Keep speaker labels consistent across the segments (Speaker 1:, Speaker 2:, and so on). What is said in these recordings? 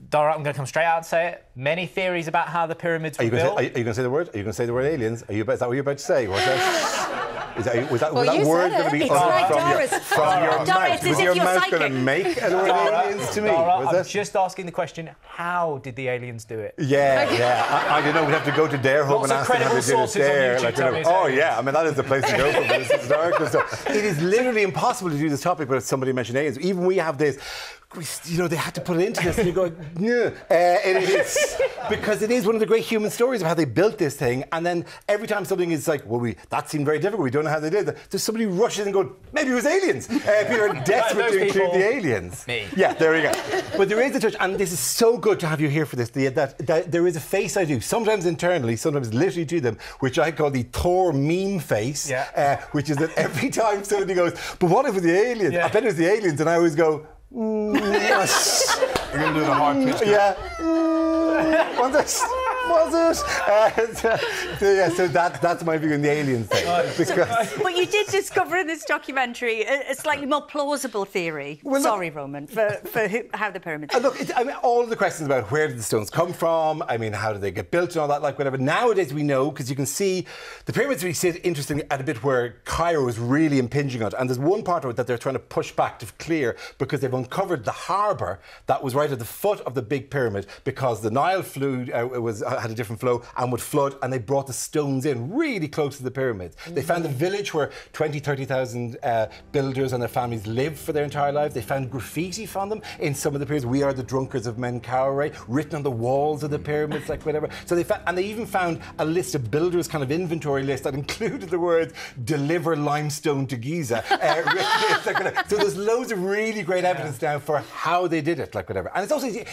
Speaker 1: Dara, I'm going to come straight out and say it. Many theories about how the pyramids were built.
Speaker 2: Are you going to say the word? Are you going to say the word aliens? Is that what you're about to say? Was that word going to be uttered from your mouth? Was your mouth going to make an word aliens to me?
Speaker 1: I'm just asking the question, how did the aliens do it?
Speaker 2: Yeah. I don't know. We'd have to go to their home and ask them how they did it there. Oh, yeah. I mean, that is the place to go for this historical stuff. It is literally impossible to do this topic without somebody mentioning aliens. Even we have this... You know, they had to put it into this, and you go, yeah. It is because it is one of the great human stories of how they built this thing. And then every time something is like, well, that seemed very difficult. We don't know how they did that. There's somebody who rushes and goes, maybe it was aliens. People are desperate to include the aliens.
Speaker 1: Me.
Speaker 2: Yeah, there we go. But there is a touch, and this is so good to have you here for this. That there is a face I do, sometimes internally, sometimes literally to them, which I call the Thor meme face, which is that every time somebody goes, but what if it was the aliens? I bet it was the aliens, and I always go. Yes.
Speaker 3: You're going to do the hard pitch.
Speaker 2: Yeah. Was it? So that's my view on the aliens thing.
Speaker 4: But you did discover in this documentary a slightly more plausible theory. Sorry, Roman, for how the pyramids.
Speaker 2: Look, I mean, all of the questions about where did the stones come from? I mean, how did they get built and all that, like whatever. Nowadays we know because you can see the pyramids really sit interestingly at a bit where Cairo is really impinging on it, and there's one part of it that they're trying to push back to clear because they've uncovered the harbour that was right at the foot of the big pyramid because the Nile had a different flow and would flood, and they brought the stones in really close to the pyramids. They found a village where 30,000 builders and their families lived for their entire lives. They found graffiti from them in some of the pyramids. We are the drunkards of Menkaure, written on the walls of the pyramids, like whatever. So they even found a list of builders' kind of inventory list that included the words "deliver limestone to Giza." So there's loads of really great evidence now for how they did it, like whatever. And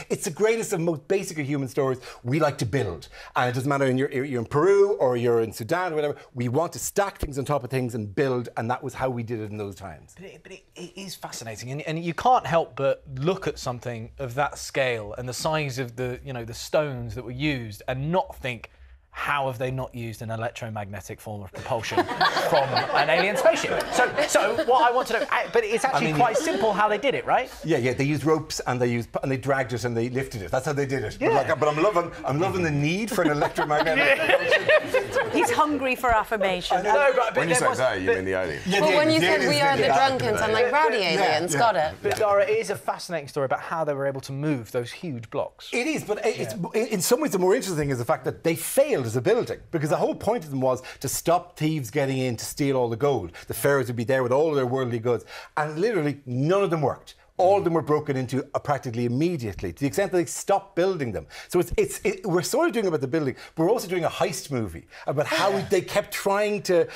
Speaker 2: it's the greatest of most basic of human stories. We like to build, and it doesn't matter you're in Peru or you're in Sudan or whatever. We want to stack things on top of things and build, and that was how we did it in those times.
Speaker 1: But it is fascinating, and you can't help but look at something of that scale and the size of the stones that were used and not think, how have they not used an electromagnetic form of propulsion from an alien spaceship? So what I want to know, but it's actually quite simple how they did it, right?
Speaker 2: Yeah. They used ropes and they dragged it and they lifted it. That's how they did it. Yeah. But I'm loving the need for an electromagnetic propulsion.
Speaker 4: He's hungry for affirmation.
Speaker 3: No, but when you say they, you mean the aliens.
Speaker 5: Yeah, well, when you said we are the drunkards, I'm like, rowdy aliens, got it.
Speaker 1: But Dara, it is a fascinating story about how they were able to move those huge blocks.
Speaker 2: It is, but in some ways the more interesting thing is the fact that they failed as a building, because the whole point of them was to stop thieves getting in to steal all the gold. The pharaohs would be there with all of their worldly goods, and literally none of them worked. All of them were broken into practically immediately, to the extent that they stopped building them. So we're sort of doing about the building, but we're also doing a heist movie about how they kept trying to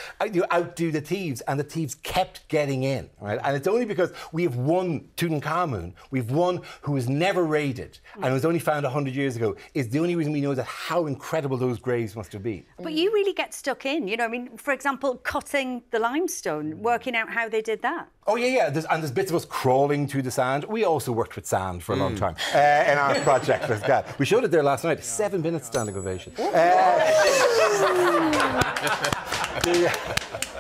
Speaker 2: outdo the thieves, and the thieves kept getting in, right? And it's only because we have one Tutankhamun, we've one who was never raided and was only found 100 years ago, is the only reason we know that how incredible those graves must have been.
Speaker 4: But you really get stuck in, I mean, for example, cutting the limestone, working out how they did that.
Speaker 2: Oh, yeah. There's bits of us crawling through the sand. We also worked with sand for a long time in our project. We showed it there last night. 7 minutes standing ovation.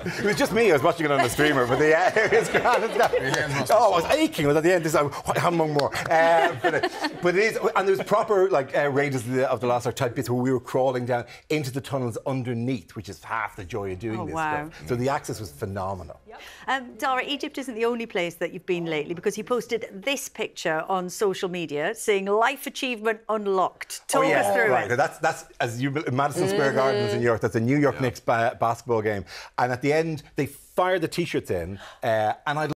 Speaker 2: It was just me. I was watching it on the streamer, but it was grand. I was aching. I was at the end. How long more? But it is, and there's proper Raiders of the Lost Ark type bits where we were crawling down into the tunnels underneath, which is half the joy of doing this stuff. So the access was phenomenal.
Speaker 4: Dara, Egypt isn't the only place that you've been lately, because you posted this picture on social media saying life achievement unlocked. Talk us through it.
Speaker 2: That's Madison Square Gardens in New York. That's a New York Knicks basketball game, and at the end they fired the T-shirts in, and I